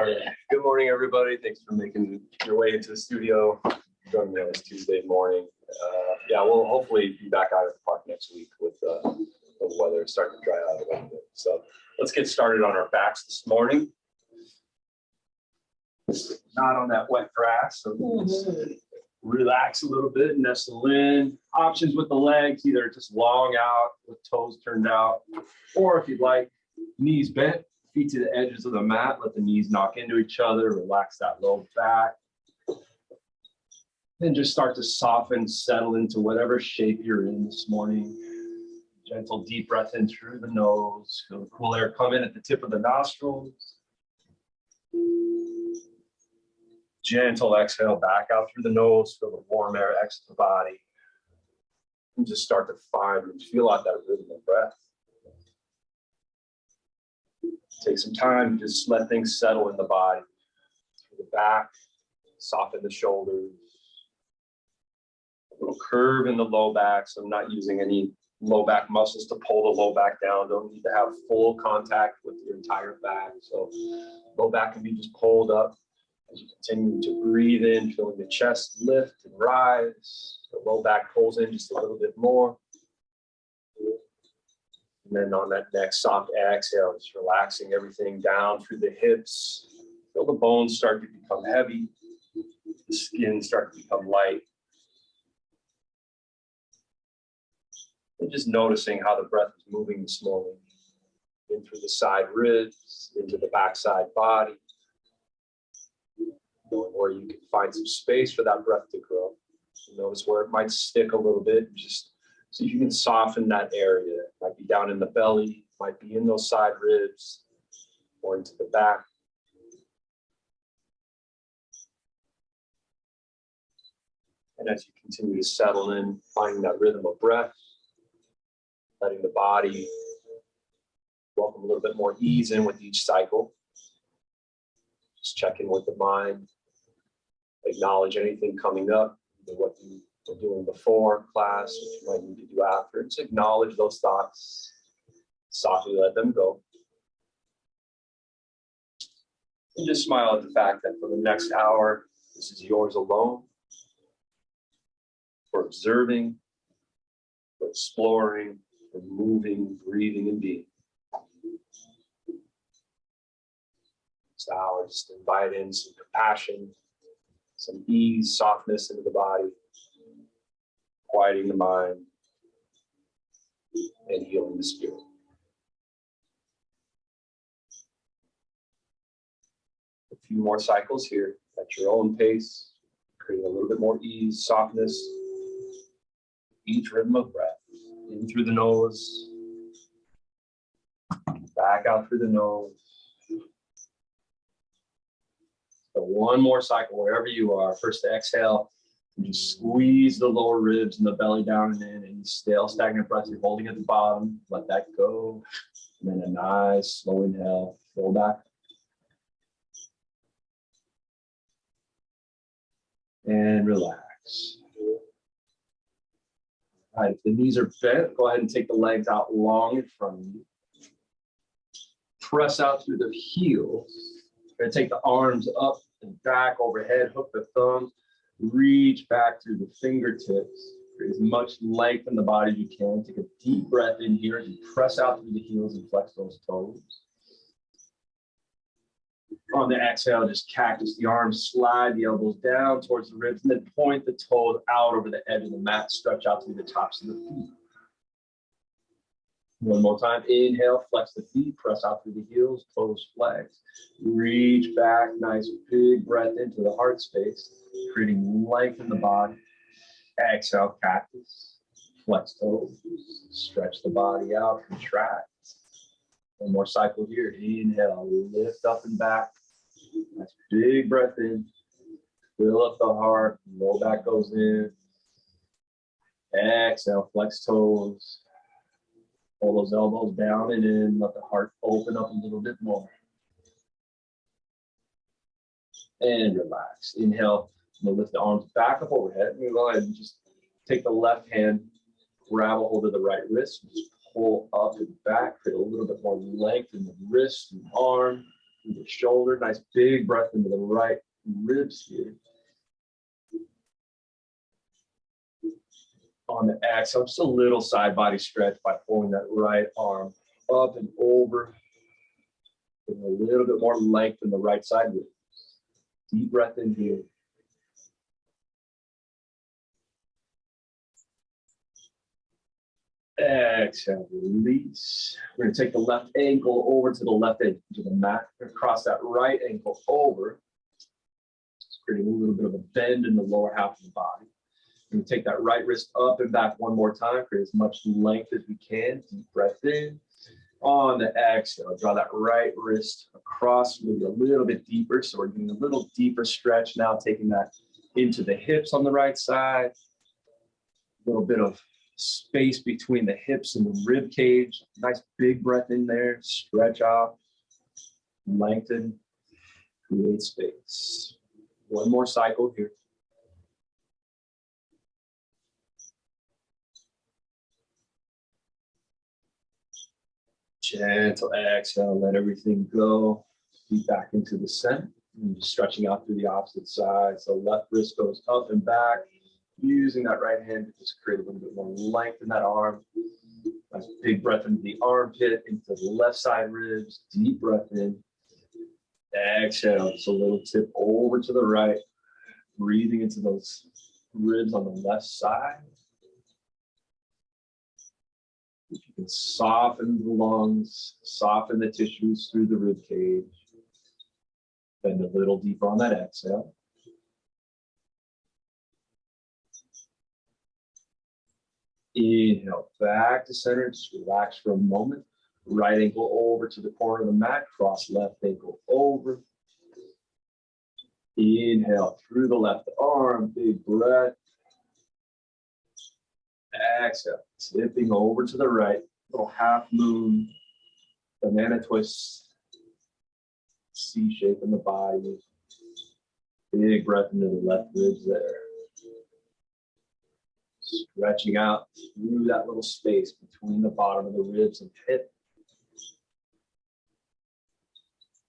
All right. Good morning, everybody. Thanks for making your way into the studio. Joining me on this Tuesday morning. Yeah, we'll hopefully be back out at the park next week with the weather starting to dry out a little bit. So let's get started on our backs this morning. Not on that wet grass, so relax a little bit, nestle in. Options with the legs, either just long out with toes turned out, or if you'd like, knees bent, feet to the edges of the mat, let the knees knock into each other, relax that low back. Then just start to soften, settle into whatever shape you're in this morning. Gentle deep breath in through the nose. Feel the cool air come in at the tip of the nostrils. Gentle exhale back out through the nose. Feel the warm air exit the body. And just start to find and feel out that rhythm of breath. Take some time, just let things settle in the body. Through the back, soften the shoulders. A little curve in the low back, so I'm not using any low back muscles to pull the low back down. Don't need to have full contact with your entire back. So low back can be just pulled up as you continue to breathe in, feeling the chest lift and rise. The low back pulls in just a little bit more. And then on that next soft exhale, just relaxing everything down through the hips. Feel the bones start to become heavy. The skin start to become light. And just noticing how the breath is moving this morning. In through the side ribs, into the backside body. Knowing where you can find some space for that breath to grow. You notice where it might stick a little bit. Just see if you can soften that area. It might be down in the belly, might be in those side ribs, or into the back. And as you continue to settle in, finding that rhythm of breath, letting the body welcome a little bit more ease in with each cycle. Just check in with the mind. Acknowledge anything coming up, what you were doing before class, what you might need to do after. Just acknowledge those thoughts. Softly let them go. And just smile at the fact that for the next hour, this is yours alone. For observing, for exploring, for moving, breathing, and being. Next hour, just invite in some compassion, some ease, softness into the body, quieting the mind, and healing the spirit. A few more cycles here at your own pace, creating a little bit more ease, softness, each rhythm of breath. In through the nose, back out through the nose. So one more cycle wherever you are. First exhale, and just squeeze the lower ribs and the belly down and in, and stale stagnant breath you're holding at the bottom. Let that go. And then a nice slow inhale, fill back. And relax. All right, if the knees are bent, go ahead and take the legs out long in front of you. Press out through the heels. You're going to take the arms up and back overhead, hook the thumbs, reach back through the fingertips. Create as much length in the body as you can. Take a deep breath in here as you press out through the heels and flex those toes. On the exhale, just cactus the arms, slide the elbows down towards the ribs, and then point the toes out over the edge of the mat, stretch out through the tops of the feet. One more time, inhale, flex the feet, press out through the heels, toes flex. Reach back, nice big breath into the heart space, creating length in the body. Exhale, cactus, flex toes, stretch the body out, contract. One more cycle here, inhale, lift up and back. Nice big breath in, fill up the heart, low back goes in. Exhale, flex toes. Pull those elbows down and in, let the heart open up a little bit more. And relax. Inhale, we'll lift the arms back up overhead. And go ahead and just take the left hand, grab a hold of the right wrist, and just pull up and back, create a little bit more length in the wrist and arm. through the shoulder. Nice big breath into the right ribs here. On the exhale, just a little side body stretch by pulling that right arm up and over. Getting a little bit more length in the right side rib. Deep breath in here. Exhale, release. We're going to take the left ankle over to the left edge of the mat. We're going to cross that right ankle over. It's creating a little bit of a bend in the lower half of the body. We're going to take that right wrist up and back one more time. Create as much length as we can. Deep breath in. On the exhale, draw that right wrist across, maybe a little bit deeper. So we're getting a little deeper stretch now, taking that into the hips on the right side. A little bit of space between the hips and the rib cage. Nice big breath in there. Stretch out, lengthen, create space. One more cycle here. Gentle exhale, let everything go. Feet back into the center. And just stretching out through the opposite side. So left wrist goes up and back. Using that right hand to just create a little bit more length in that arm. Nice big breath into the armpit, into the left side ribs. Deep breath in. Exhale, just a little tip over to the right. Breathing into those ribs on the left side. If you can soften the lungs, soften the tissues through the rib cage. Bend a little deeper on that exhale. Inhale, back to center, just relax for a moment. Right ankle over to the corner of the mat, cross left ankle over. Inhale through the left arm, big breath. Exhale, tipping over to the right, little half moon, banana twist, C shape in the body. Big breath into the left ribs there. Stretching out through that little space between the bottom of the ribs and hip.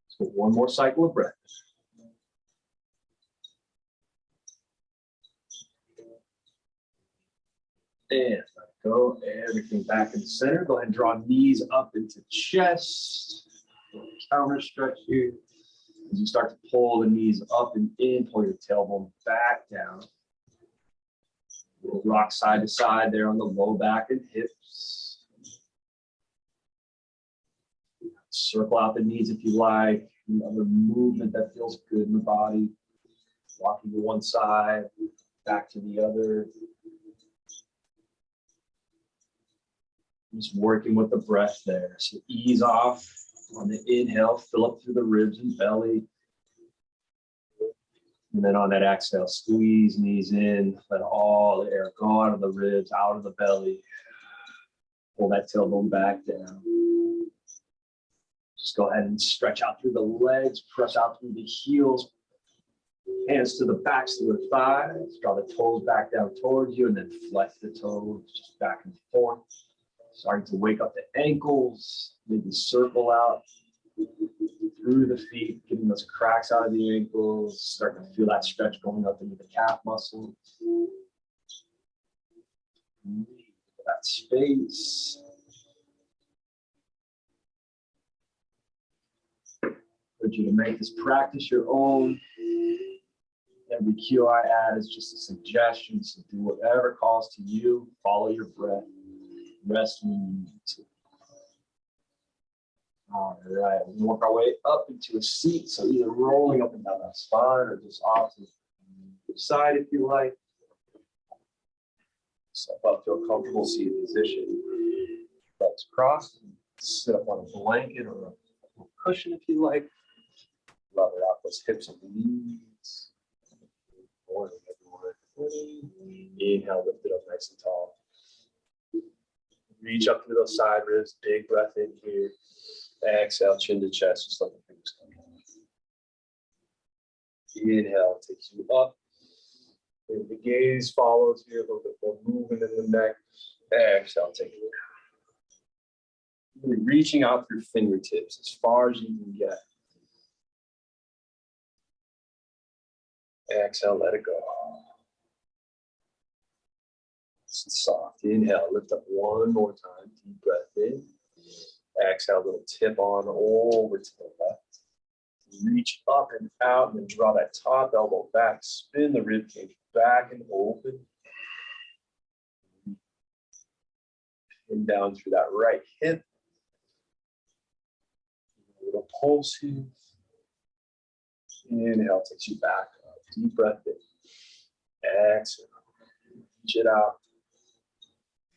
So one more cycle of breath. And let go. Everything back in the center. Go ahead and draw knees up into chest. Counter stretch here. As you start to pull the knees up and in, pull your tailbone back down. We'll rock side to side there on the low back and hips. Circle out the knees if you like. Another movement that feels good in the body. Walking to one side, back to the other. Just working with the breath there. So ease off on the inhale, fill up through the ribs and belly. And then on that exhale, squeeze knees in, let all the air go out of the ribs, out of the belly. Pull that tailbone back down. Just go ahead and stretch out through the legs, press out through the heels. Hands to the backs of the thighs. Draw the toes back down towards you and then flex the toes just back and forth. Starting to wake up the ankles, maybe circle out through the feet, getting those cracks out of the ankles, starting to feel that stretch going up into the calf muscle. That space. I urge you to make this practice your own. Every cue I add is just a suggestion, so do whatever calls to you. Follow your breath. Rest when you need to. All right, we'll work our way up into a seat. So either rolling up and down that spine or just off to the side if you like. Step up to a comfortable seated position. Legs crossed. Sit up on a blanket or a cushion if you like. Level out those hips and knees. Morning, everyone. Inhale, lift it up nice and tall. Reach up through those side ribs. Big breath in here. Exhale, chin to chest, just let the fingers come down. Inhale, takes you up. Maybe the gaze follows here, a little bit more movement in the neck. Exhale, take it down. Really reaching out through fingertips as far as you can get. Exhale, let it go. Nice and soft. Inhale, lift up one more time. Deep breath in. Exhale, little tip on over to the left. Reach up and out and then draw that top elbow back. Spin the rib cage back and open. And down through that right hip. A little pulse here. Inhale takes you back up. Deep breath in. Exhale. Reach it out.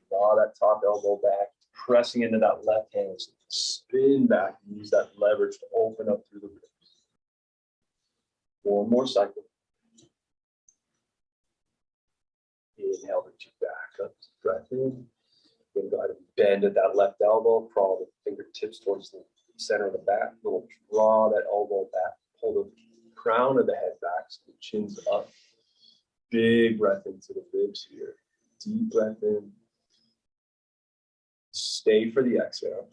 Draw that top elbow back. Pressing into that left hand. Spin back. Use that leverage to open up through the ribs. One more cycle. Inhale, reach it back up. Breath in. Then go ahead and bend at that left elbow. Crawl the fingertips towards the center of the back. Little draw that elbow back. Pull the crown of the head back so the chin's up. Big breath into the ribs here. Deep breath in. Stay for the exhale.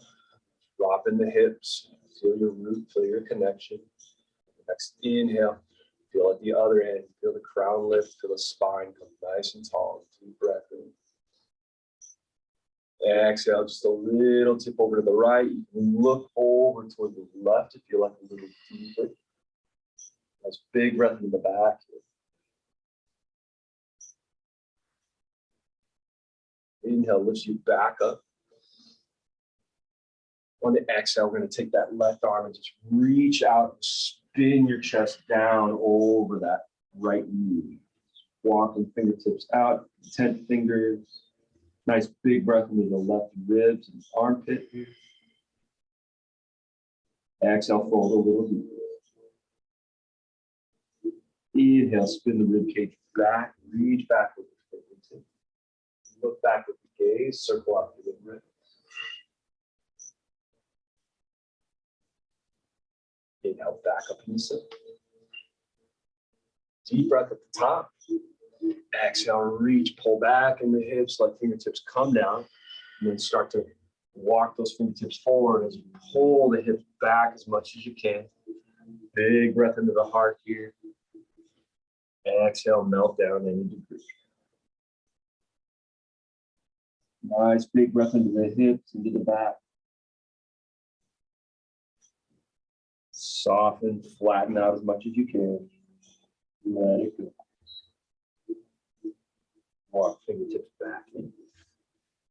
Drop in the hips. Feel your root, feel your connection. Next inhale. Feel at the other end. Feel the crown lift, feel the spine come nice and tall. Deep breath in. Exhale, just a little tip over to the right. You can look over toward the left if you like a little deeper. Nice big breath in the back. Inhale lifts you back up. On the exhale, we're going to take that left arm and just reach out, spin your chest down over that right knee. Walking fingertips out, 10 fingers. Nice big breath into the left ribs and armpit here. Exhale, fold a little deeper. Inhale, spin the rib cage back, reach back with the fingertips. Look back with the gaze, circle out through the ribs. Inhale, back up in the center. Deep breath at the top. Exhale, reach, pull back in the hips, let fingertips come down, and then start to walk those fingertips forward as you pull the hips back as much as you can. Big breath into the heart here. Exhale, melt down any debris. Nice big breath into the hips, into the back. Soften, flatten out as much as you can. Let it go. Walk fingertips back in.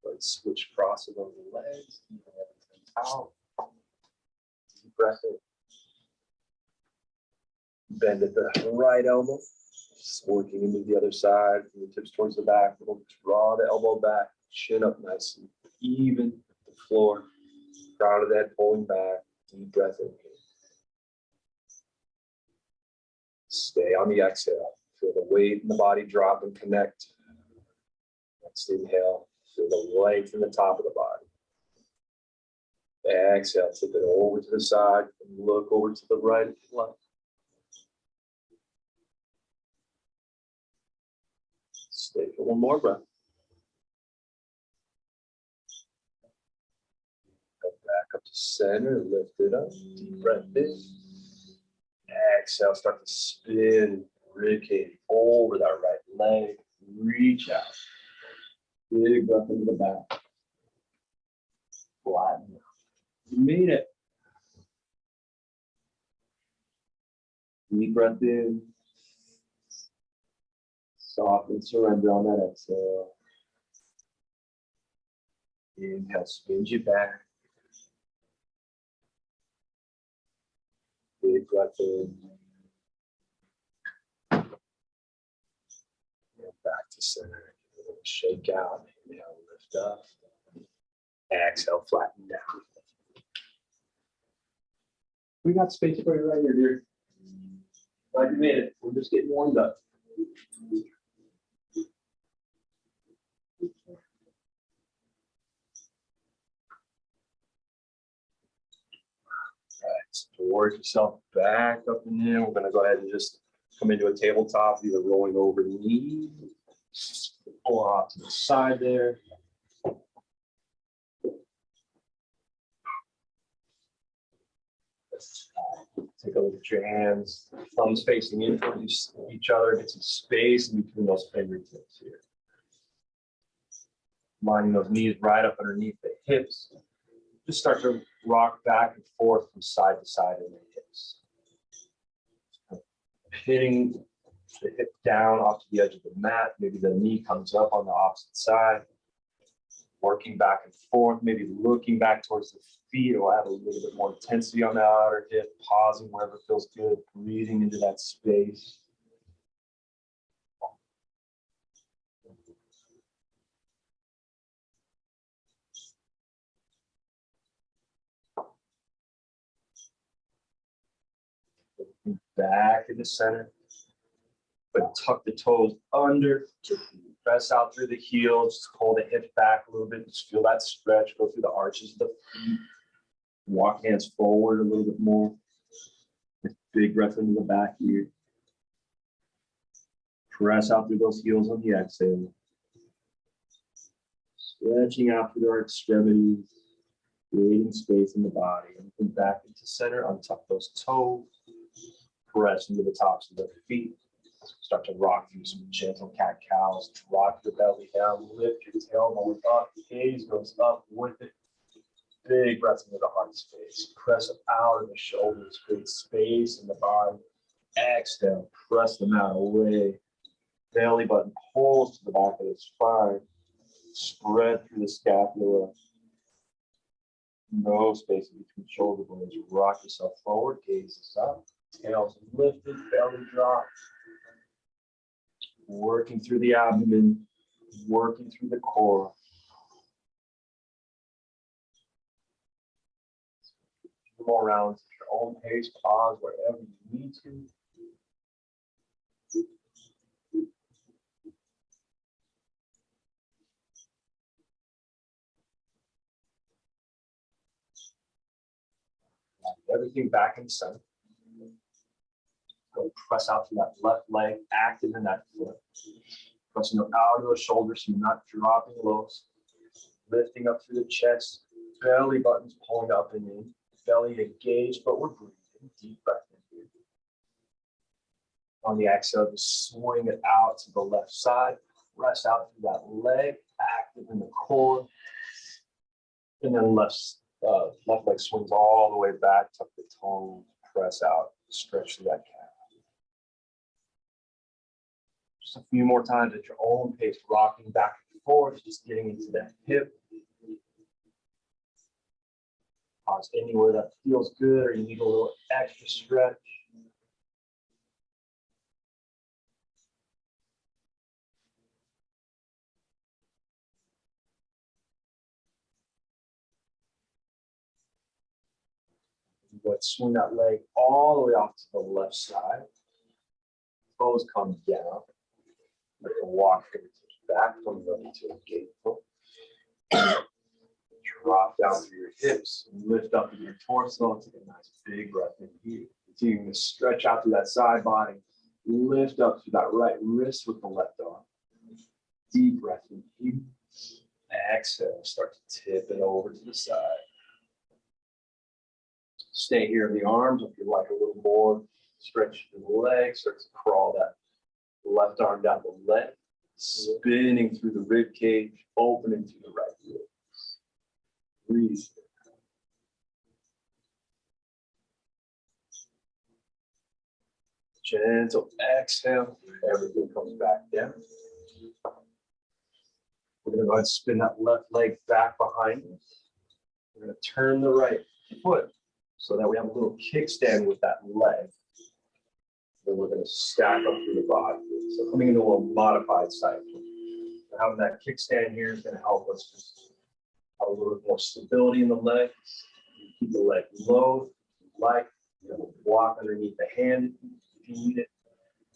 Let's switch crosses over the legs. Even everything out. Deep breath in. Bend at the right elbow. Just working into the other side. Fingertips towards the back. We'll draw the elbow back. Chin up nice and even with the floor. Crown of the head pulling back. Deep breath in. Stay on the exhale. Feel the weight in the body drop and connect. Next inhale. Feel the length in the top of the body. Exhale. Tip it over to the side and look over to the right and left. Stay for one more breath. Come back up to center. Lift it up. Deep breath in. Exhale, start to spin, ribcage over that right leg. Reach out. Big breath into the back. Flatten. You made it. Deep breath in. Soften, surrender on that exhale. Inhale, spins you back. Big breath in. And back to center. Shake out. Inhale, lift up. Exhale, flatten down. We got space for you right here, dear. Glad you made it. We're just getting warmed up. Work yourself back up and in. We're going to go ahead and just come into a tabletop, either rolling over the knee or off to the side there. Take a look at your hands, thumbs facing in towards each other, get some space in between those fingertips here. Lining those knees right up underneath the hips. Just start to rock back and forth from side to side in the hips. Hitting the hip down off to the edge of the mat. Maybe the knee comes up on the opposite side. Working back and forth, maybe looking back towards the feet. It will add a little bit more intensity on the outer hip. Pausing wherever feels good. Breathing into that space. Back in the center, but tuck the toes under, press out through the heels, just hold the hips back a little bit, just feel that stretch, go through the arches of the feet, walk hands forward a little bit more, big breath into the back here, press out through those heels on the exhale, stretching out through our extremities, creating space in the body, and come back into center, untuck those toes, press into the tops of the feet. Start to rock through some gentle cat-cows. Drop your belly down. Lift your tailbone up. Gaze goes up with it. Big breath into the heart space. Press out of the shoulders. Create space in the body. Exhale. Press them out away. Belly button pulls to the back of the spine. Spread through the scapula. No space in between shoulder blades. Rock yourself forward. Gaze is up. Tails lifted, belly drop. Working through the abdomen, working through the core. A few more rounds at your own pace. Pause wherever you need to. Everything back in the center. Go press out to that left leg, active in that foot. Pressing out of the shoulders so you're not dropping low. Lifting up through the chest, belly buttons pulling up and in. Belly engaged, but we're breathing. Deep breath in here. On the exhale, just swing it out to the left side. Press out through that leg, active in the core. And then left leg swings all the way back, tuck the toes, press out, stretch through that calf. Just a few more times at your own pace, rocking back and forth, just getting into that hip. Pause anywhere that feels good or you need a little extra stretch. Go ahead, swing that leg all the way off to the left side. Toes come down. Like a walk fingertips back, coming up into a gate foot. Drop down through your hips, lift up in your torso. Take a nice big breath in here. Continuing to stretch out through that side body. Lift up through that right wrist with the left arm. Deep breath in here. Exhale, start to tip it over to the side. Stay here in the arms if you like a little more. Stretch the legs, start to crawl that left arm down the leg, spinning through the rib cage, opening through the right ribs. Breathe. Gentle exhale, everything comes back down. We're going to go ahead and spin that left leg back behind us. We're going to turn the right foot so that we have a little kickstand with that leg. Then we're going to stack up through the body. So coming into a modified cycle. Having that kickstand here is going to help us just have a little bit more stability in the legs. Keep the leg low, like you have a block underneath the hand if you need it.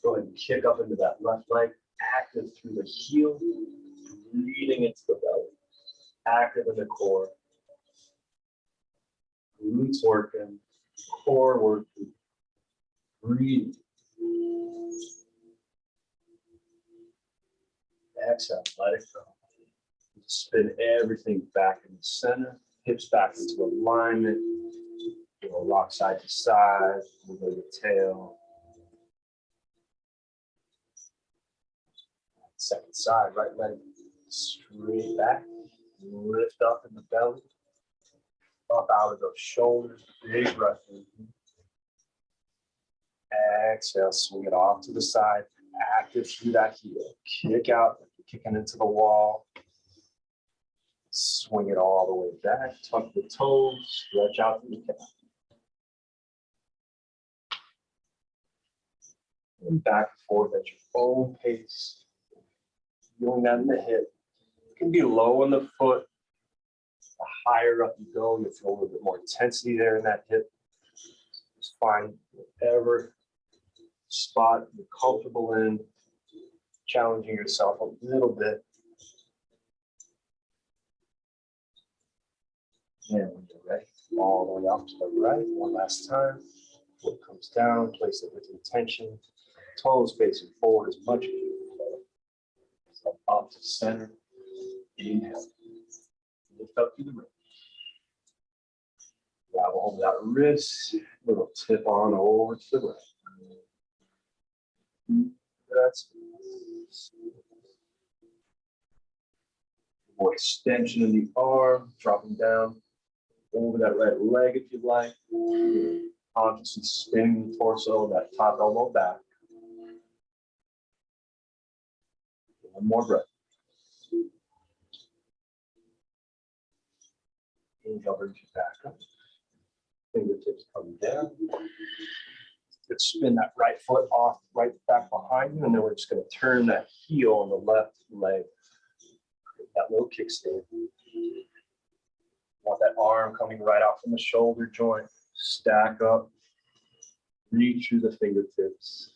Go ahead and kick up into that left leg, active through the heel, breathing into the belly, active in the core. Glutes working, core working, breathe. Exhale, let it go. Spin everything back in the center, hips back into alignment. Rock side to side, move the tail. Second side, right leg straight back. Lift up in the belly. Up out of those shoulders. Big breath in. Exhale, swing it off to the side. Active through that heel. Kick out, like you're kicking into the wall. Swing it all the way back. Tuck the toes. Stretch out through the calf. And back and forth at your own pace. Feeling that in the hip. It can be low in the foot. The higher up you go, you'll feel a little bit more intensity there in that hip. Just find whatever spot you're comfortable in, challenging yourself a little bit. And when you're ready, all the way off to the right, one last time. Foot comes down, place it with intention. Toes facing forward as much as you can. So up to center. Inhale. Lift up to the right. Grab a hold of that wrist. Little tip on over to the right. That's more extension of the arm, dropping down over that right leg if you like. Consciously spinning the torso, that top elbow back. One more breath. Inhale, brings you back up. Fingertips come down. Let's spin that right foot off, right back behind you, and then we're just going to turn that heel on the left leg. That little kickstand. Want that arm coming right out from the shoulder joint. Stack up. Reach through the fingertips.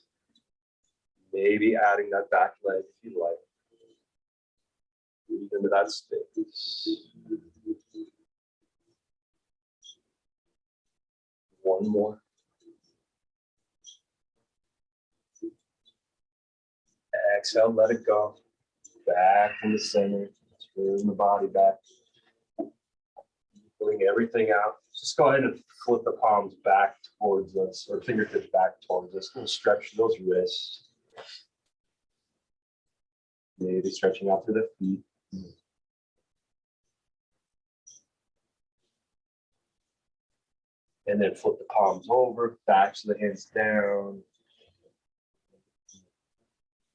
Maybe adding that back leg if you like. Breathe into that space. One more. Exhale, let it go. Back in the center. Turn the body back. Pulling everything out. Just go ahead and flip the palms back towards us, or fingertips back towards us. And stretch those wrists. Maybe stretching out through the feet. And then flip the palms over, back to the hands down.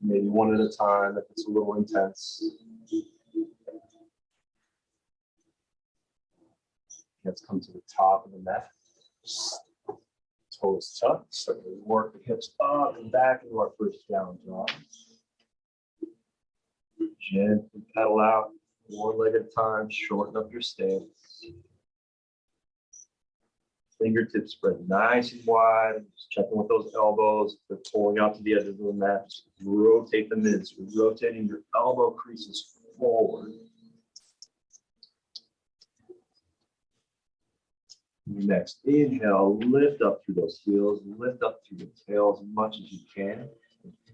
Maybe one at a time if it's a little intense. Let's come to the top of the mat. Toes tucked. Start to work the hips up and back into our first down drop. Gently pedal out, one leg at a time. Shorten up your stance. Fingertips spread nice and wide. Just checking with those elbows. They're pulling out to the edge of the mat. Just rotate the mids. Rotating your elbow creases forward. Next, inhale, lift up through those heels. Lift up through the tail as much as you can.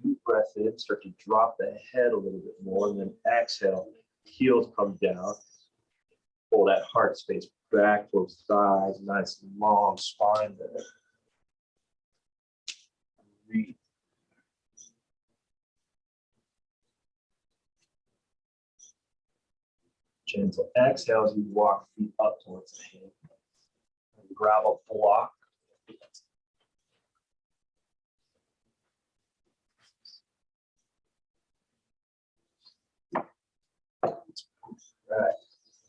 Deep breath in. Start to drop the head a little bit more. And then exhale. Heels come down. Pull that heart space back towards thighs, nice long spine there. Breathe. Gentle exhale as you walk feet up towards the hand. And grab a block. All right.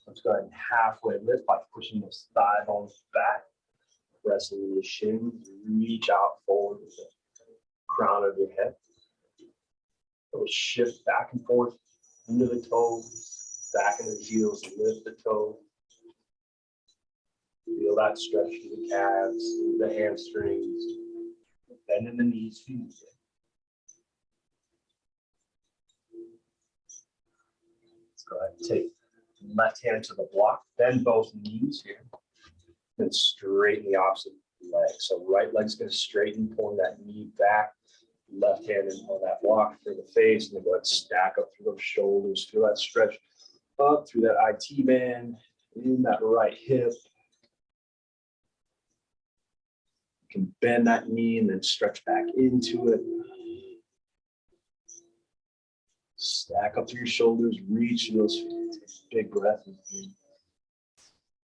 Let's go ahead and halfway lift by pushing those thigh bones back, pressing the shins, reach out forward with the crown of your head. It'll shift back and forth into the toes, back into the heels, lift the toe. Feel that stretch through the calves, the hamstrings, bending the knees. Let's go ahead and take left hand to the block, bend both knees here, and straighten the opposite leg. So right leg's going to straighten, pulling that knee back, left hand in on that block for the face, and then go ahead and stack up through those shoulders. Feel that stretch up through that IT band, in that right hip. You can bend that knee and then stretch back into it. Stack up through your shoulders, reach those feet. Take a big breath in.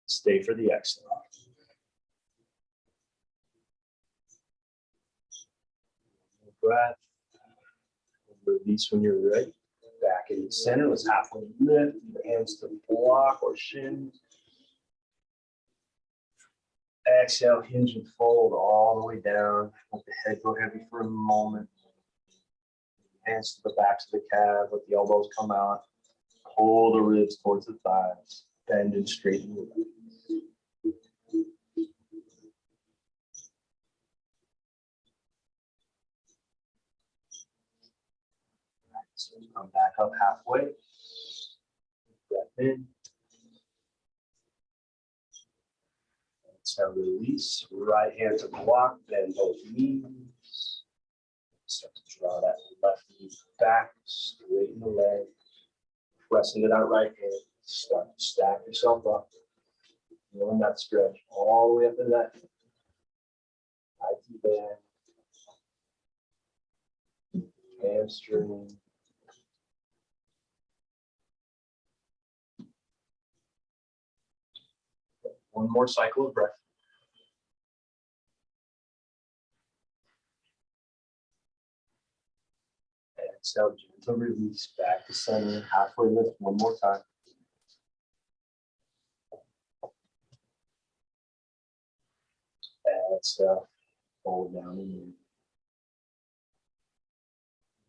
Stay for the exhale. Breath. Release when you're ready. Back in the center. Let's halfway lift. Your hands to block or shins. Exhale, hinge and fold all the way down. Let the head go heavy for a moment. Hands to the backs of the calf. Let the elbows come out. Pull the ribs towards the thighs. Bend and straighten your legs. So come back up halfway. Breath in. Exhale, release. Right hand to block. Bend both knees. Start to draw that left knee back. Straighten the leg. Press into that right hand. Start to stack yourself up. Feeling that stretch all the way up in that hip. IT band. Hamstring. One more cycle of breath. Exhale, gentle release back to center. Halfway lift one more time. Exhale, fold down and in.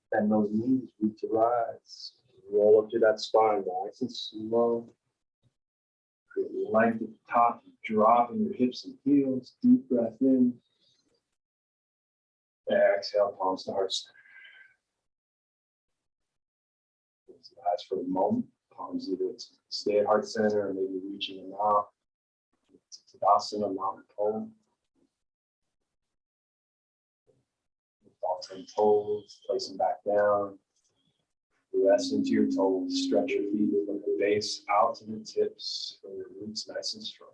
Bend those knees, reach your eyes. Roll up to that spine, nice and slow. Create length at the top, dropping your hips and heels. Deep breath in. Exhale, palms to heart center. Close the eyes for a moment. Palms either stay at heart center or maybe reaching them out. Tadasana, mountain pose. Lift 10 toes, place them back down. Rest into your toes. Stretch your feet from the base out to the tips, from your roots nice and strong.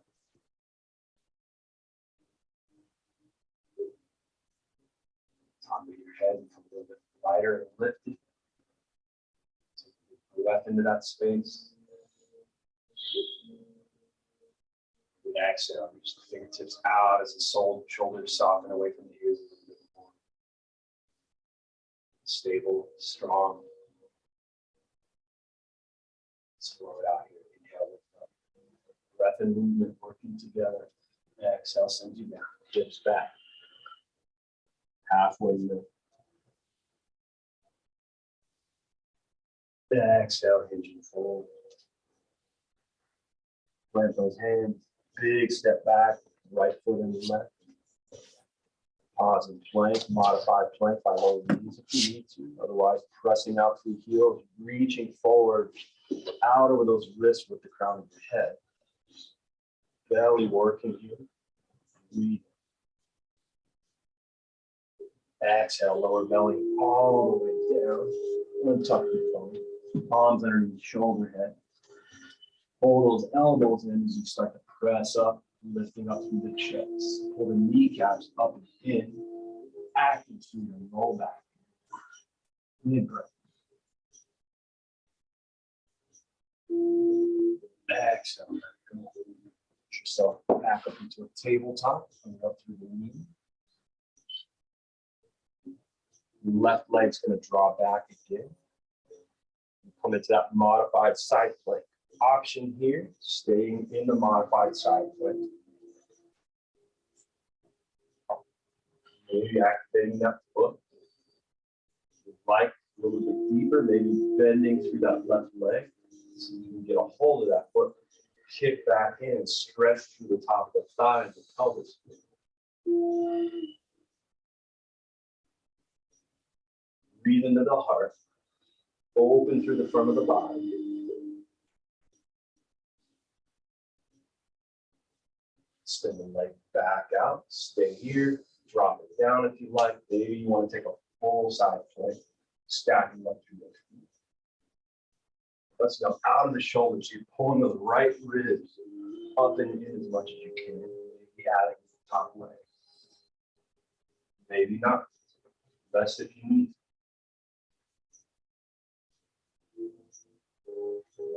Top of your head become a little bit lighter and lifted. Take a breath into that space. Exhale, reach the fingertips out as the shoulders soften away from the ears a little bit more. Stable, strong. Slow it out here. Inhale, lift up. Breath and movement working together. Exhale, send you down. Hips back. Halfway lift. Exhale, hinge and fold. Plant those hands. Big step back. Right foot in the left. Pause and plank. Modified plank by lower knees if you need to. Otherwise, pressing out through heels, reaching forward, out over those wrists with the crown of your head. Belly working here. Breathe. Exhale, lower belly all the way down. Untuck your toes. Palms underneath the shoulder head. Pull those elbows in as you start to press up, lifting up through the chest. Pull the kneecaps up and in, acting through your low back. Mid breath. Exhale. Push yourself back up into a tabletop, coming up through the knee. Left leg's going to draw back again. Come into that modified side plank. Option here, staying in the modified side plank. Maybe activating that foot. If you'd like a little bit deeper, maybe bending through that left leg so you can get a hold of that foot. Kick back in and stretch through the top of the thigh and the pelvis. Breathe into the heart. Open through the front of the body. Spin the leg back out. Stay here. Drop it down if you like. Maybe you want to take a full side plank. Stacking up through those feet. Pressing up out of the shoulders. You're pulling those right ribs up and in as much as you can. Maybe adding the top leg. Maybe not. Rest if you need.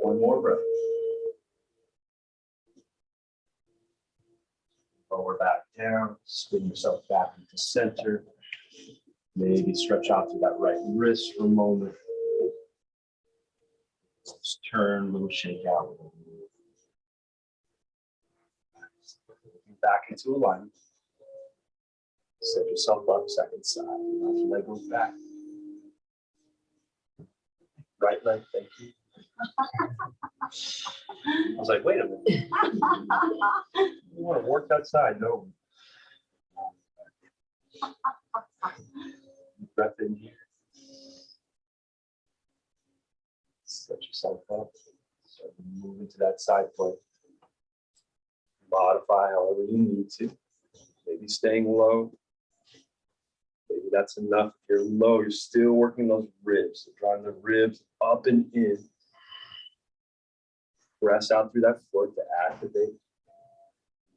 One more breath. Lower back down, spin yourself back into center. Maybe stretch out to that right wrist for a moment. Just turn, little shake out. Back into alignment. Set yourself up, second side. Left leg goes back. Right leg, thank you. I was like, wait a minute. You want to work that side? No. Breath in here. Set yourself up. Start moving to that side plank. Modify however you need to. Maybe staying low. Maybe that's enough. If you're low, you're still working those ribs. So drawing the ribs up and in. Press out through that foot to activate.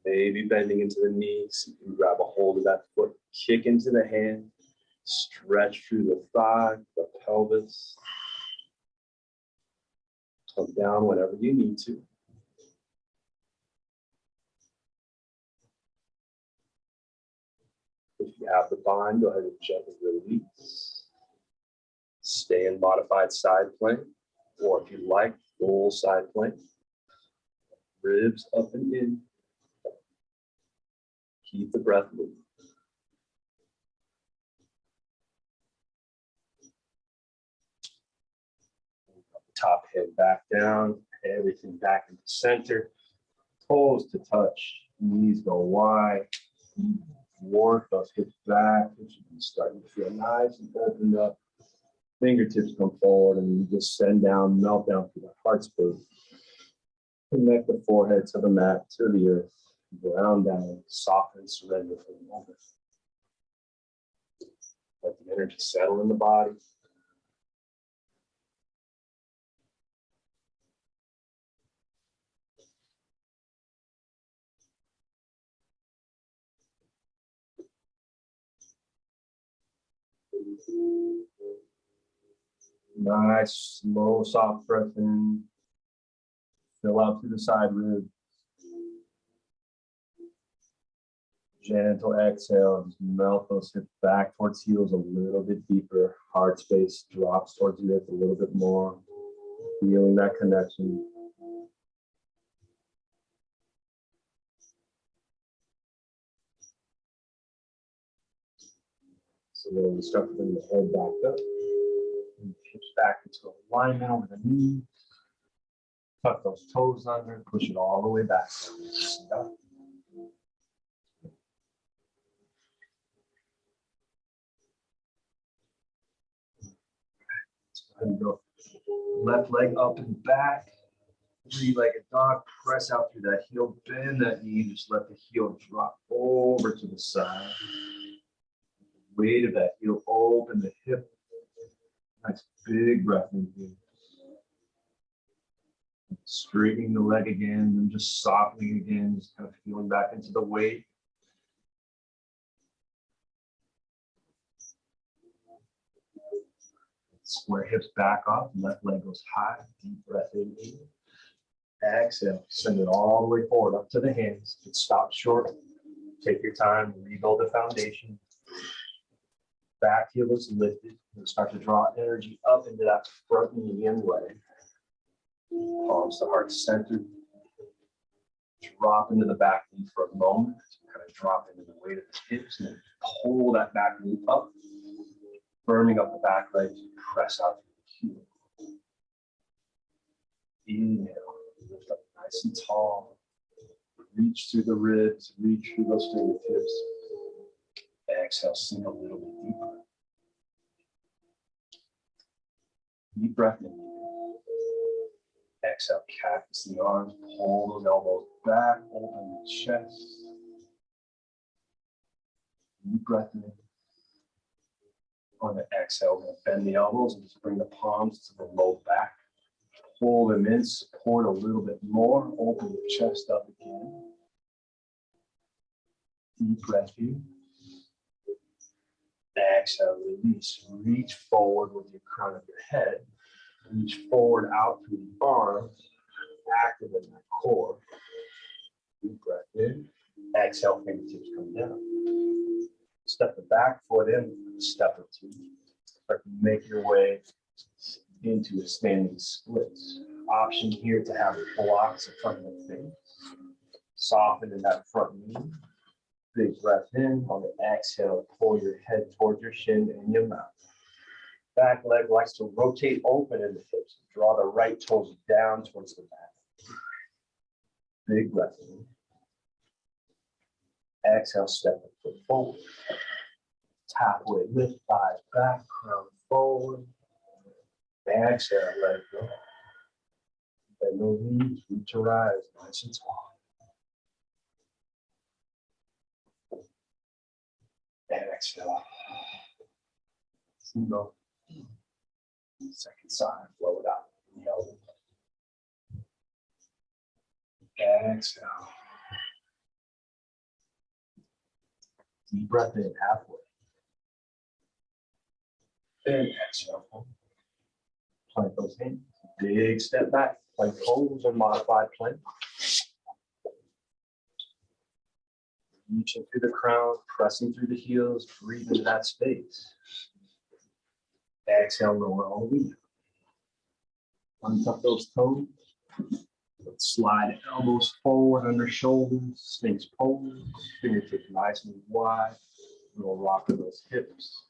Maybe bending into the knees. You can grab a hold of that foot, kick into the hand, stretch through the thigh, the pelvis. Come down whenever you need to. If you have the bind, go ahead and gently release. Stay in modified side plank, or if you like, full side plank. Ribs up and in. Keep the breath moving. Top head back down, everything back into center. Toes to touch, knees go wide. Work those hips back. It should be starting to feel nice and opened up. Fingertips come forward and you just send down, melt down through the heart space. Connect the forehead to the mat, to the earth. Ground down, soften, surrender for the moment. Let the energy settle in the body. Nice, slow, soft breath in. Fill out through the side ribs. Gentle exhale, just melt those hips back towards heels a little bit deeper. Heart space drops towards the earth a little bit more. Feeling that connection. So then we start to bring the head back up. And hips back into alignment over the knees. Tuck those toes under, push it all the way back. Stop. And go left leg up and back. Three-legged dog. Press out through that heel. Bend that knee. Just let the heel drop over to the side. Weight of that heel. Open the hip. Nice big breath in here. Straightening the leg again, and just softening again. Just kind of feeling back into the weight. Square hips back up, left leg goes high, deep breath in. Exhale, send it all the way forward up to the hands. It stops short. Take your time, rebuild the foundation. Back heel is lifted. And start to draw energy up into that front knee and leg. Palms to heart centered. Drop into the back knee for a moment. Kind of drop into the weight of the hips and then pull that back knee up. Firming up the back legs, press out through the heel. Inhale, lift up nice and tall. Reach through the ribs, reach through those fingertips. Exhale, sink a little bit deeper. Deep breath in. Exhale, cactus the arms, pull those elbows back, open the chest. Deep breath in. On the exhale, we're going to bend the elbows and just bring the palms to the low back. Pull them in, support a little bit more. Open the chest up again. Deep breath in. Exhale, release. Reach forward with your crown of your head. Reach forward out through the arms, active in that core. Deep breath in. Exhale, fingertips come down. Step the back foot in, step or two. Start to make your way into a standing splits. Option here to have blocks in front of the face. Soften in that front knee. Big breath in. On the exhale, pull your head towards your shin and your mouth. Back leg likes to rotate open in the hips. Draw the right toes down towards the back. Big breath in. Exhale, step the foot forward. Halfway lift, thighs back, crown forward. Exhale, let it go. Bend those knees, reach your eyes, nice and tall. And exhale. Single. Second side, flow it out. Inhale. Exhale. Deep breath in, halfway. And exhale. Plant those hands. Big step back. Plank pose or modified plank. Reaching through the crown, pressing through the heels, breathe into that space. Exhale, lower all the way down. Untuck those toes. Slide elbows forward under shoulders. Sphinx pose. Fingertips nice and wide. Little rock of those hips.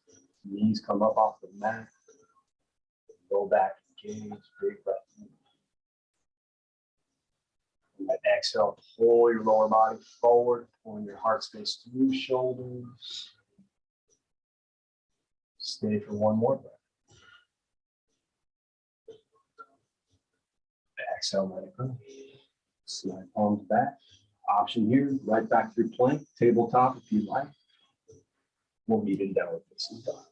Knees come up off the mat. Go back, engage, big breath in. And that exhale, pull your lower body forward, pulling your heart space through shoulders. Stay for one more breath. Exhale, let it go. Slide palms back. Option here, right back through plank, tabletop if you like. We'll meet in downward facing dog.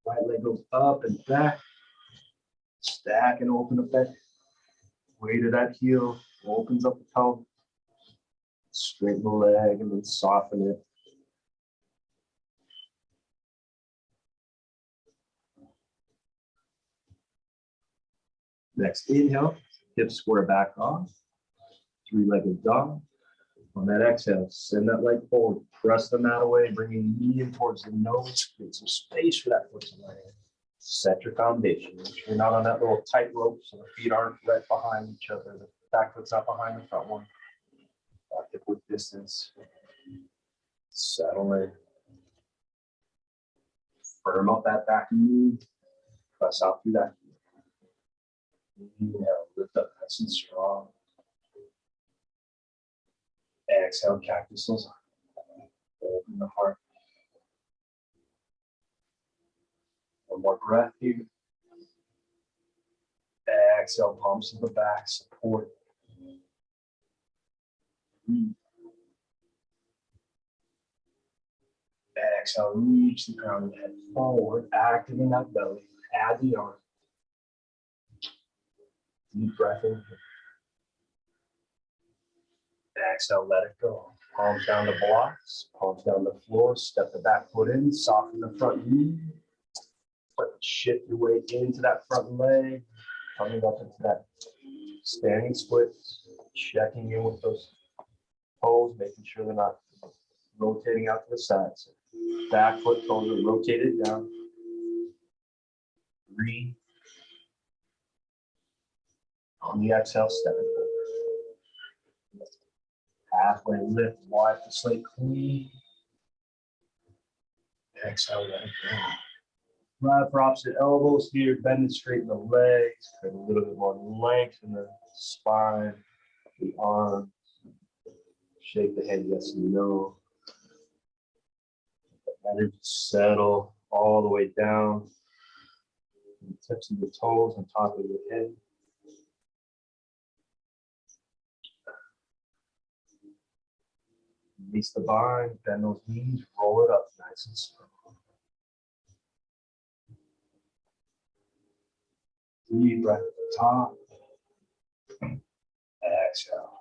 Right leg goes up and back. Stack and open up that weight of that heel. Opens up the pelvis. Straighten the leg and then soften it. Next inhale, hips square back off. Three-legged dog. On that exhale, send that leg forward. Press the mat away, bringing the knee in towards the nose. Create some space for that foot to land. Set your foundation. Make sure you're not on that little tight rope so the feet aren't right behind each other. The back foot's not behind the front one. Hip width distance. Settle in. Firm up that back knee. Press out through that. Inhale, lift up nice and strong. Exhale, cactus those arms. Open the heart. One more breath here. Exhale, palms to the back, support. Breathe. Exhale, reach the crown of the head forward, activating that belly. Add the arm. Deep breath in. Exhale, let it go. Palms down to blocks, palms down the floor. Step the back foot in, soften the front knee. Shift your weight into that front leg, coming up into that standing splits. Checking in with those toes, making sure they're not rotating out to the sides. Back foot toes are rotated down. Breathe. On the exhale, step it forward. Halfway lift, wipe the slate clean. Exhale, let it go. Right for opposite elbows here, bend and straighten the legs, create a little bit more length in the spine, the arms. Shake the head, yes and no. Let the energy settle all the way down. The tips of your toes on top of your head. Release the bind, bend those knees, roll it up nice and slow. Deep breath at the top. Exhale.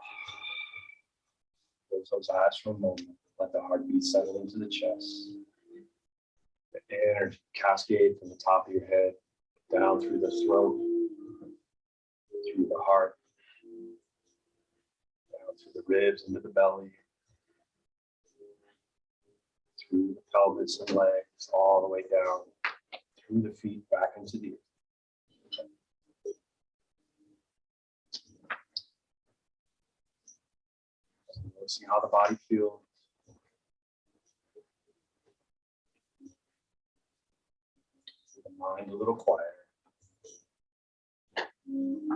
Close those eyes for a moment. Let the heartbeat settle into the chest. energy cascade from the top of your head down through the throat, through the heart, down through the ribs, into the belly, through the pelvis and legs, all the way down through the feet back into the earth. See how the body feels. The mind a little quieter.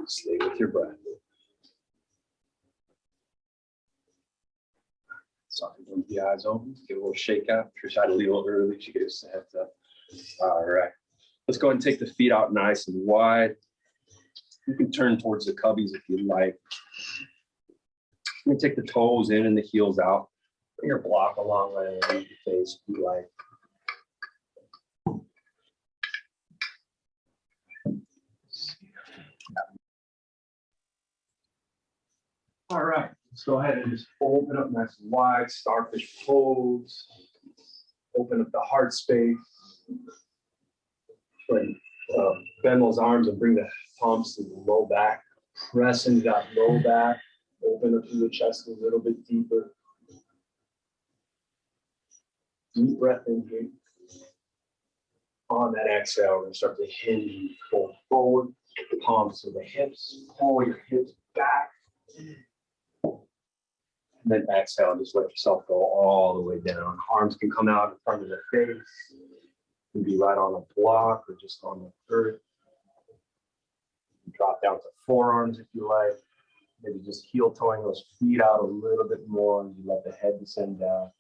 Stay with your breath. Sorry, move the eyes open. Give a little shake out. If you're trying to leave a little early, she gives us a heads up. All right. Let's go ahead and take the feet out nice and wide. You can turn towards the cubbies if you like. You can take the toes in and the heels out. Bring your block along right underneath your face if you like. All right, let's go ahead and just open up nice and wide, starfish pose. Open up the heart space. Bend those arms and bring the palms to the low back. Press into that low back. Open up through the chest a little bit deeper. Deep breath in here. On that exhale, we're going to start to hinge and fold forward. Palms to the hips. Pull your hips back. And then exhale, just let yourself go all the way down. Arms can come out in front of the face. You can be right on a block or just on the earth. Drop down to forearms if you like. Maybe just heel toeing those feet out a little bit more as you let the head descend down.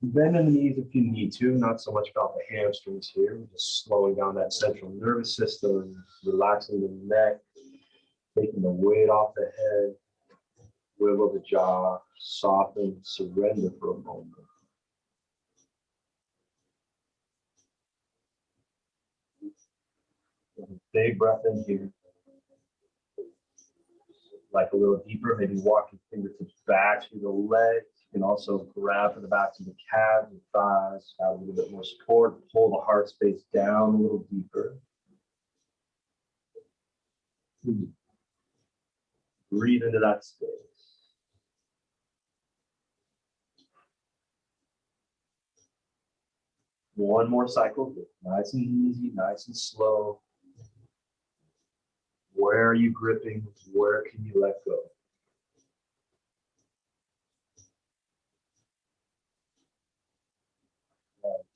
Bend in the knees if you need to, not so much about the hamstrings here. Just slowing down that central nervous system, relaxing the neck, taking the weight off the head, wiggle the jaw, soften, surrender for a moment. Big breath in here. Like a little deeper, maybe walk your fingertips back through the legs. You can also grab for the backs of the calves and thighs, have a little bit more support. Pull the heart space down a little deeper. Breathe into that space. One more cycle, nice and easy, nice and slow. Where are you gripping? Where can you let go?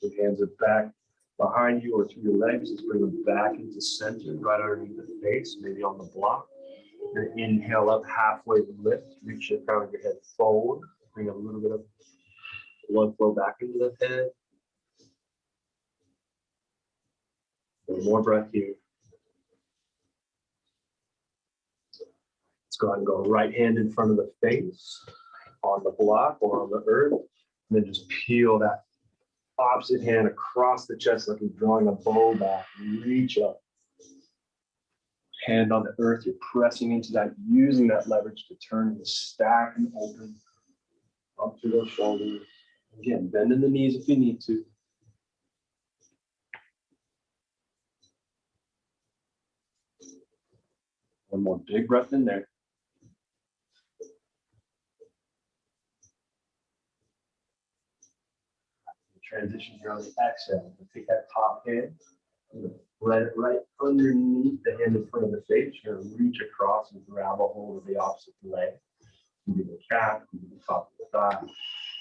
Your hands are back behind you or through your legs. Just bring them back into center, right underneath the face, maybe on the block. You're gonna inhale up halfway lift. Reach the crown of your head forward. Bring a little bit of blood flow back into the head. One more breath here. Let's go ahead and go right hand in front of the face on the block or on the earth. And then just peel that opposite hand across the chest like you're drawing a bow back. Reach up. Hand on the earth, you're pressing into that, using that leverage to turn the stack and open up through those shoulders. Again, bend in the knees if you need to. One more big breath in there. Transition here on the exhale. Take that top hand, let it right underneath the hand in front of the face. You're going to reach across and grab a hold of the opposite leg. You do the calf, you do the top of the thigh.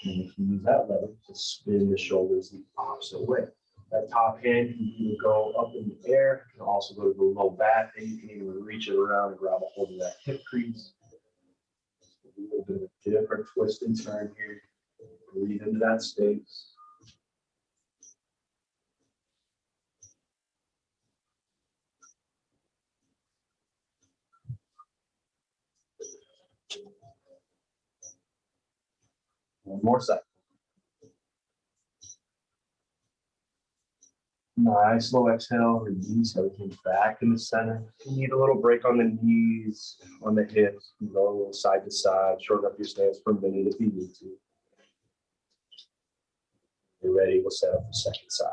And you can use that lever to spin the shoulders the opposite way. That top hand can either go up in the air, it can also go to the low back, and you can even reach it around and grab a hold of that hip crease. A little bit of a different twist and turn here. Breathe into that space. One more cycle. Nice slow exhale, release everything back in the center. If you need a little break on the knees, on the hips, you go a little side to side, shorten up your stance for a minute if you need to. You're ready, we'll set up the second side.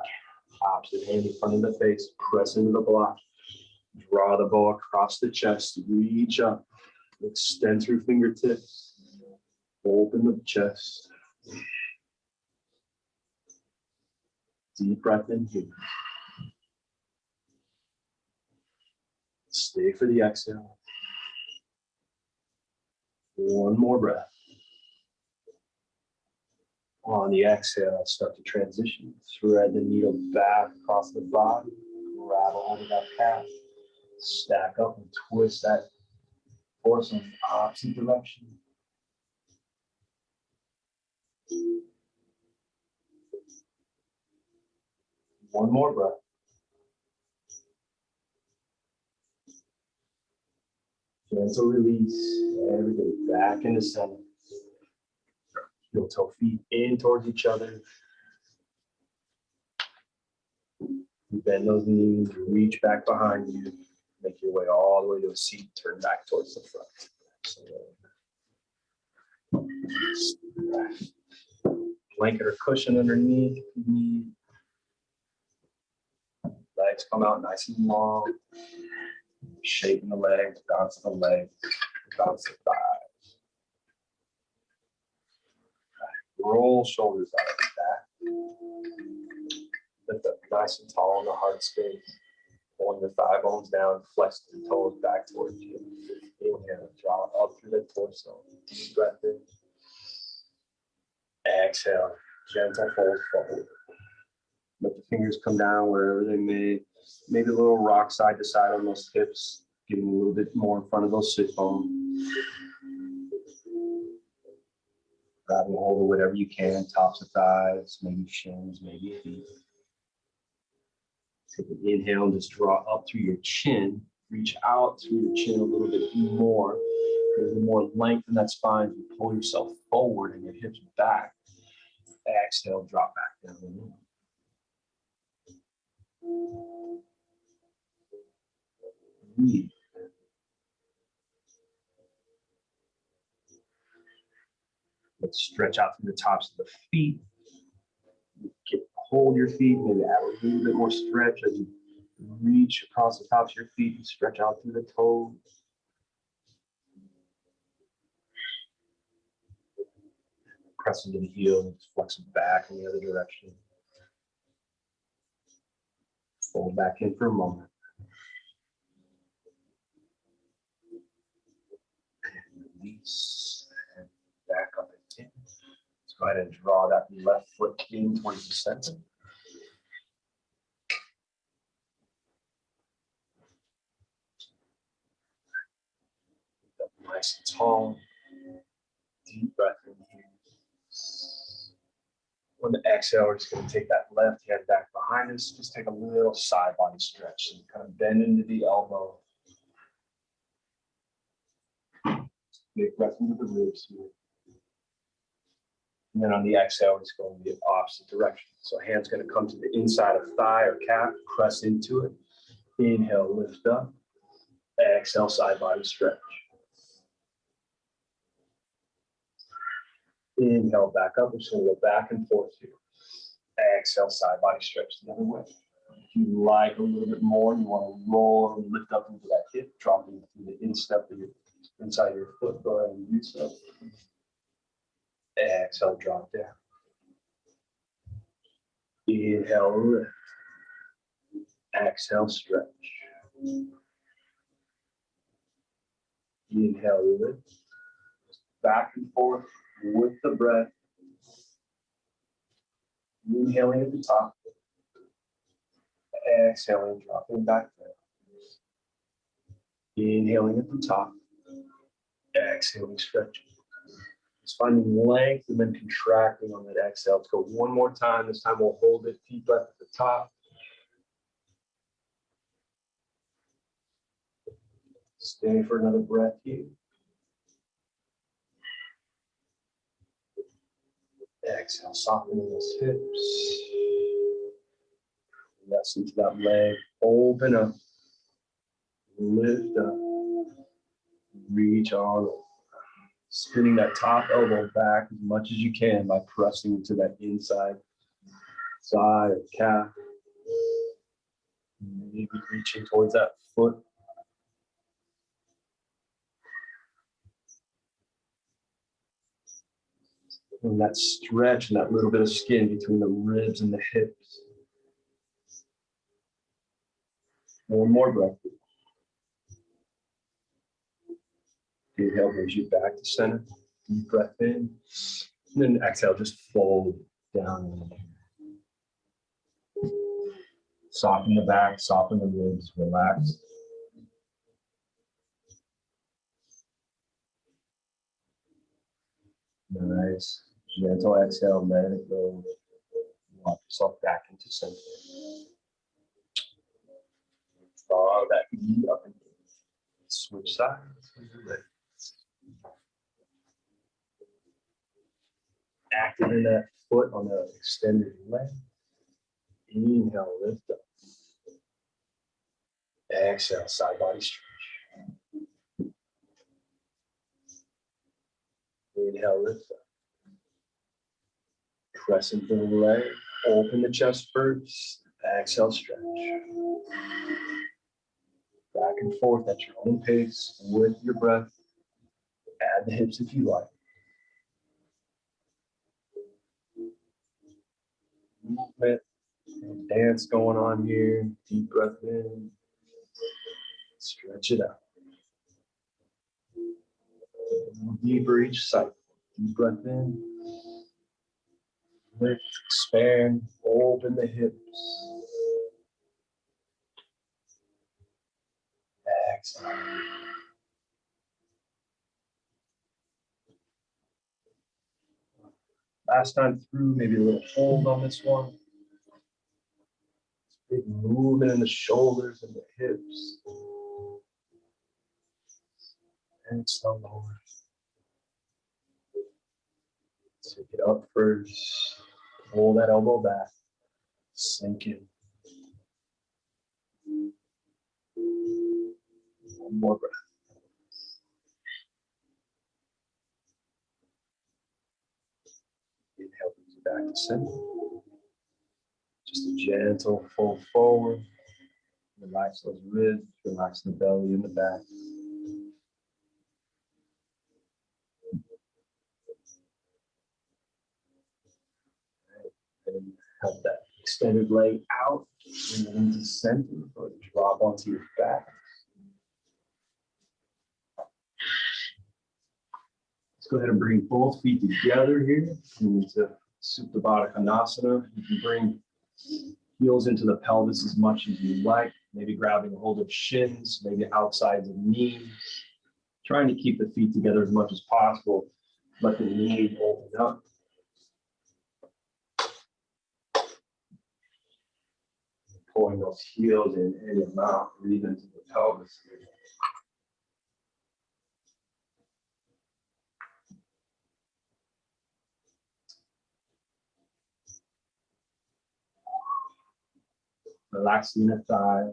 Opposite hand in front of the face, press into the block. Draw the bow across the chest, reach up, extend through fingertips, open the chest. Deep breath in here. Stay for the exhale. One more breath. On the exhale, start to transition. Thread the needle back across the body. Grab a hold of that calf. Stack up and twist that torso in the opposite direction. One more breath. Gentle release. Everything back into center. Heel toe feet in towards each other. Bend those knees, reach back behind you. Make your way all the way to a seat. Turn back towards the front. Blanket or cushion underneath if you need. Legs come out nice and long. Shaping the legs, bounce the legs, bounce the thighs. Roll shoulders out of the back. Lift up nice and tall in the heart space. Pulling the thigh bones down, flex the toes back towards you. Inhale, draw up through the torso. Deep breath in. Exhale, gentle fold forward. Let the fingers come down wherever they may. Maybe a little rock side to side on those hips, getting a little bit more in front of those sit bones. Grabbing a hold of whatever you can, tops of thighs, maybe shins, maybe feet. Take an inhale and just draw up through your chin. Reach out through your chin a little bit more. There's more length in that spine. You pull yourself forward and your hips back. Exhale, drop back down. Breathe. Let's stretch out through the tops of the feet. Hold your feet, maybe add a little bit more stretch as you reach across the tops of your feet and stretch out through the toes. Press into the heel, flex it back in the other direction. Fold back in for a moment. And release, and back up again. Let's go ahead and draw that left foot in towards the center. Nice and tall. Deep breath in here. On the exhale, we're just going to take that left hand back behind us. Just take a little side body stretch and kind of bend into the elbow. Big breath into the ribs here. And then on the exhale, we're just going in the opposite direction. So hand's going to come to the inside of thigh or calf, press into it. Inhale, lift up. Exhale, side body stretch. Inhale, back up. We're just going to go back and forth here. Exhale, side body stretch the other way. If you like a little bit more, you want to roll and lift up into that hip, dropping through the instep of your inside your foot. Go ahead and do so. Exhale, drop down. Inhale, lift. Exhale, stretch. Inhale, lift. Back and forth with the breath. Inhaling at the top. Exhaling, dropping back down. Inhaling at the top. Exhaling, stretching. Just finding length and then contracting on that exhale. Let's go one more time. This time we'll hold it. Deep breath at the top. Stay for another breath here. Exhale, softening those hips. Press into that leg. Open up. Lift up. Reach on over. Spinning that top elbow back as much as you can by pressing into that inside Side of calf. Maybe reaching towards that foot. And that stretch and that little bit of skin between the ribs and the hips. One more breath. Inhale brings you back to center. Deep breath in. And then exhale, just fold down. Soften the back, soften the ribs, relax. Nice. Gentle exhale, let it go. Walk yourself back into center. Draw that knee up and switch sides. Active in that foot on the extended leg. Inhale, lift up. Exhale, side body stretch. Inhale, lift up. Press into the leg. Open the chest first. Exhale, stretch. Back and forth at your own pace with your breath. Add the hips if you like. Movement and dance going on here. Deep breath in. Stretch it out. A little deeper each cycle. Deep breath in. Lift, expand, open the hips. Exhale. Last time through, maybe a little hold on this one. Big movement in the shoulders and the hips. Exhale, lower. Take it up first. Pull that elbow back. Sink in. One more breath. Inhale, brings you back to center. Just a gentle fold forward. Relax those ribs, relax the belly and the back. And have that extended leg out, bring it into center, or drop onto your back. Let's go ahead and bring both feet together here into Supta Baddha Konasana. You can bring heels into the pelvis as much as you like, maybe grabbing a hold of shins, maybe outsides of knees. Trying to keep the feet together as much as possible. Let the knee open up. Pulling those heels in any amount, breathe into the pelvis. Relax the inner thigh.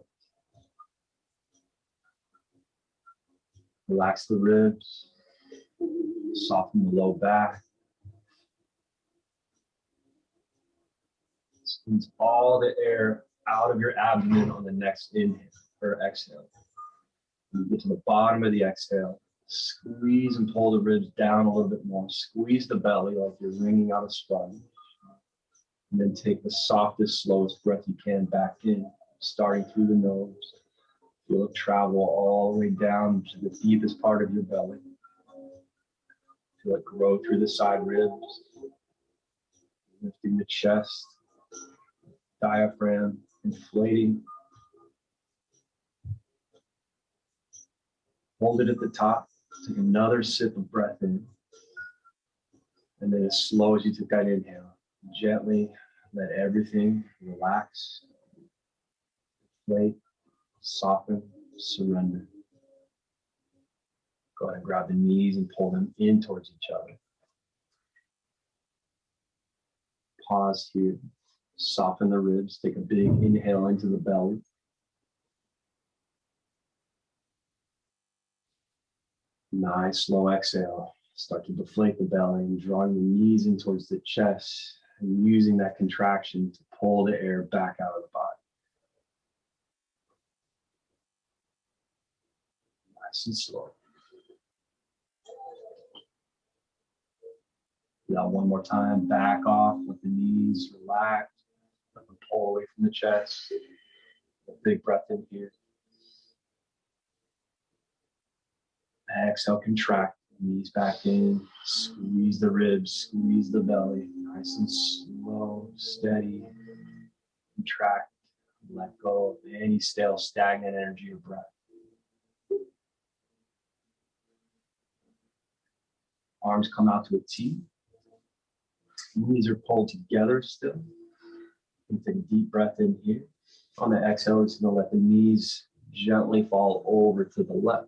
Relax the ribs. Soften the low back. Squeeze all the air out of your abdomen on the next inhale or exhale. You get to the bottom of the exhale. Squeeze and pull the ribs down a little bit more. Squeeze the belly like you're wringing out a sponge. And then take the softest, slowest breath you can back in, starting through the nose. Feel it travel all the way down to the deepest part of your belly. Feel it grow through the side ribs, lifting the chest, diaphragm, inflating. Hold it at the top. Take another sip of breath in. And then as slow as you took that inhale, gently let everything relax, inflate, soften, surrender. Go ahead and grab the knees and pull them in towards each other. Pause here. Soften the ribs. Take a big inhale into the belly. Nice slow exhale. Start to deflate the belly and drawing the knees in towards the chest. and using that contraction to pull the air back out of the body. Nice and slow. Now one more time, back off, let the knees relax, let them pull away from the chest. A big breath in here. Exhale, contract, knees back in, squeeze the ribs, squeeze the belly, nice and slow, steady, contract, let go of any stale, stagnant energy or breath. Arms come out to a T. Knees are pulled together still. You take a deep breath in here. On the exhale, it's going to let the knees gently fall over to the left.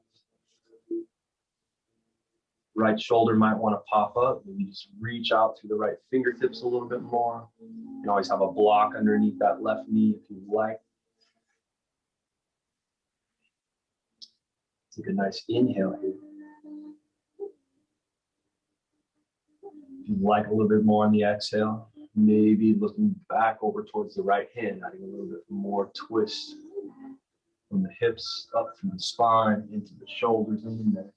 Right shoulder might want to pop up. Maybe just reach out through the right fingertips a little bit more. You can always have a block underneath that left knee if you like. Take a nice inhale here. If you like a little bit more on the exhale, maybe looking back over towards the right hand, adding a little bit more twist from the hips up through the spine into the shoulders and the neck.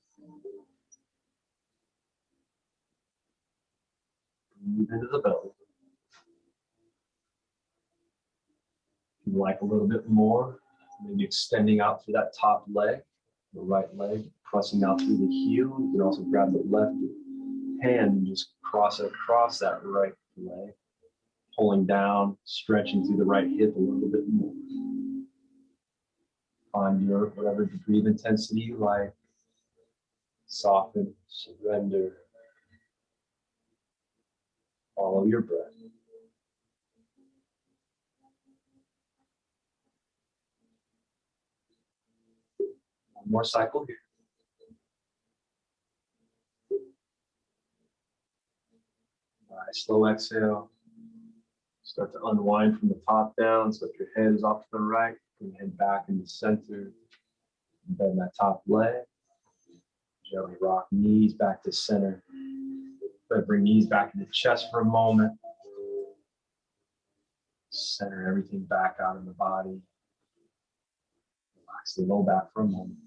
Breathe into the belly. If you like a little bit more, maybe extending out through that top leg, the right leg, pressing out through the heel. You can also grab the left hand and just cross it across that right leg, pulling down, stretching through the right hip a little bit more. Find your whatever degree of intensity you like. Soften, surrender. Follow your breath. One more cycle here. Nice, slow exhale. Start to unwind from the top down, so if your head is off to the right, bring your head back into center. Bend that top leg. Gently rock knees back to center. Bring knees back into the chest for a moment. Center everything back out in the body. Relax the low back for a moment.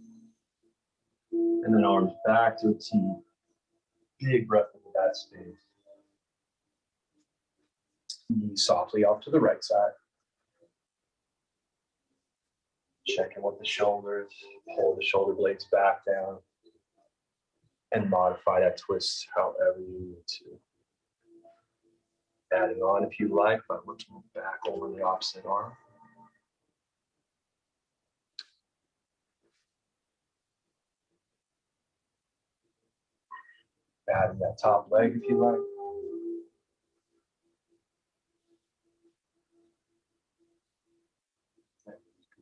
And then arms back to a T. Big breath into that space. Knees softly off to the right side. Checking with the shoulders. Pull the shoulder blades back down. And modify that twist however you need to. Adding on if you like, by looking back over the opposite arm. Adding that top leg if you like.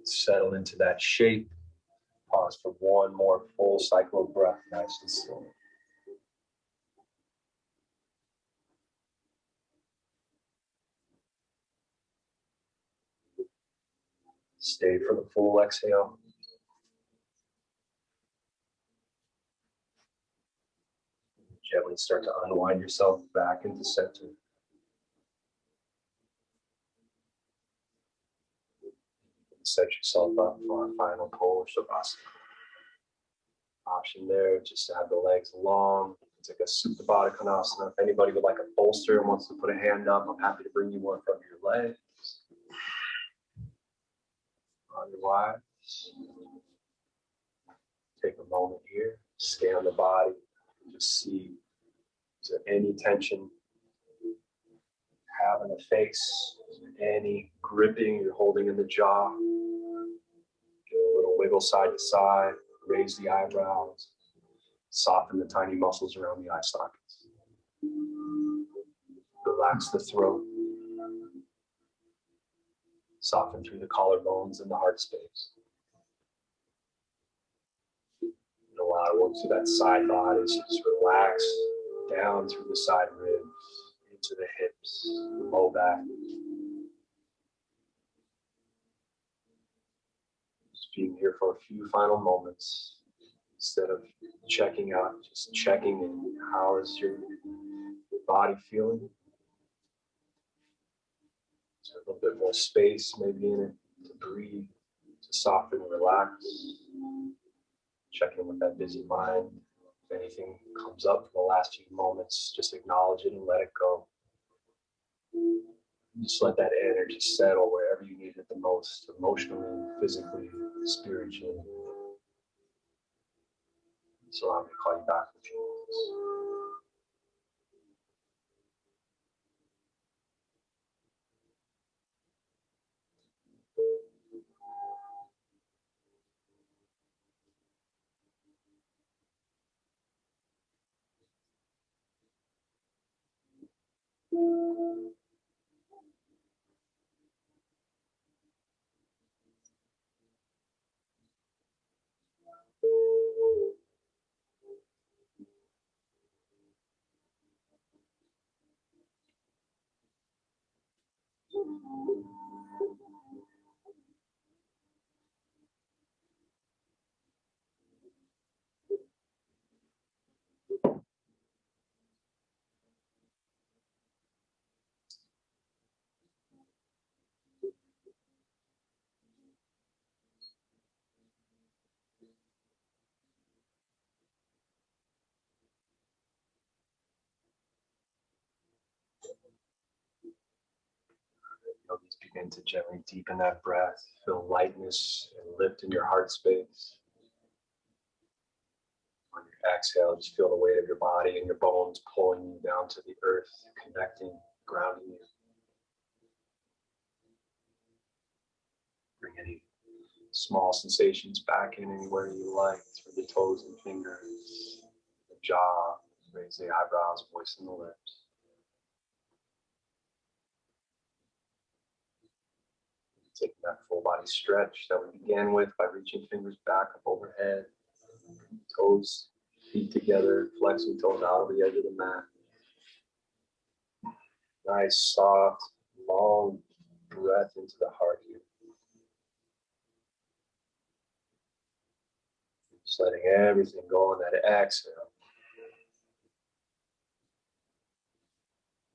Settle into that shape. Pause for one more full cycle of breath, nice and slow. Stay for the full exhale. Gently start to unwind yourself back into center. Set yourself up for our final pose, Shavasana. Option there, just to have the legs long. It's like a Supta Baddha Konasana. If anybody would like a bolster and wants to put a hand up, I'm happy to bring you one from your legs. Otherwise, take a moment here, scan the body, just see, is there any tension have in the face, any gripping you're holding in the jaw. Give a little wiggle side to side, raise the eyebrows, soften the tiny muscles around the eye sockets. Relax the throat. Soften through the collarbones and the heart space. And allow to work through that side body, so just relax down through the side ribs, into the hips, the low back. Just being here for a few final moments. Instead of checking out, just checking in. How is your body feeling? a little bit more space maybe in it to breathe, to soften and relax. Check in with that busy mind. If anything comes up for the last few moments, just acknowledge it and let it go. Just let that energy settle wherever you need it the most, emotionally, physically, spiritually. So I'm going to call you back in a few minutes. Just begin to gently deepen that breath. Feel lightness and lift in your heart space. On your exhale, just feel the weight of your body and your bones pulling you down to the earth, connecting, grounding you. Bring any small sensations back in anywhere you like, through the toes and fingers, the jaw, raise the eyebrows, moisten the lips. Taking that full body stretch that we began with by reaching fingers back up overhead, toes, feet together, flexing toes out over the edge of the mat. Nice, soft, long breath into the heart here. Just letting everything go on that exhale.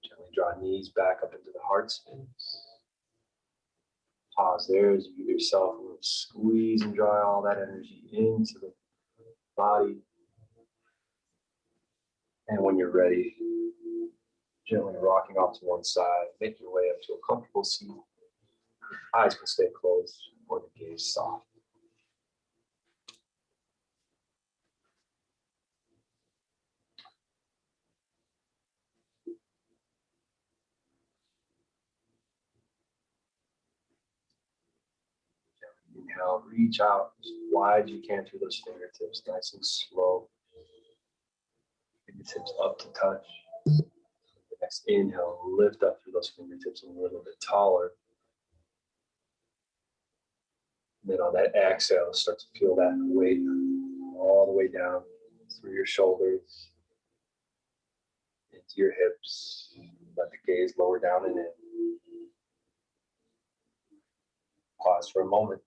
Gently draw knees back up into the heart space. Pause there as you give yourself a little squeeze and draw all that energy into the body. And when you're ready, gently rocking off to one side, make your way up to a comfortable seat. Eyes can stay closed or the gaze soft. Inhale, reach out as wide as you can through those fingertips, nice and slow. Fingertips up to touch. The next inhale, lift up through those fingertips a little bit taller. And then on that exhale, start to feel that weight all the way down through your shoulders, into your hips. Let the gaze lower down and in. Pause for a moment.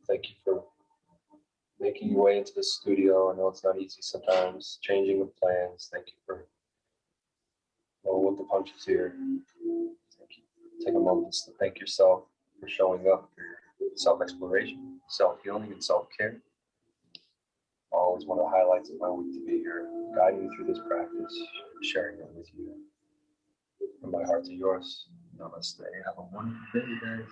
Thank you for making your way into the studio. I know it's not easy sometimes, changing of plans. Thank you for rolling with the punches here. Thank you. Take a moment to thank yourself for showing up for your self-exploration, self-healing, and self-care. Always one of the highlights of my week to be here, guiding you through this practice, sharing it with you. From my heart to yours. Namaste. Have a wonderful day, guys.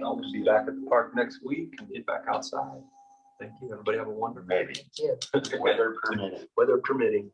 I'll be back at the park next week and get back outside. Thank you. Everybody have a wonderful day. Weather permitting. Weather permitting.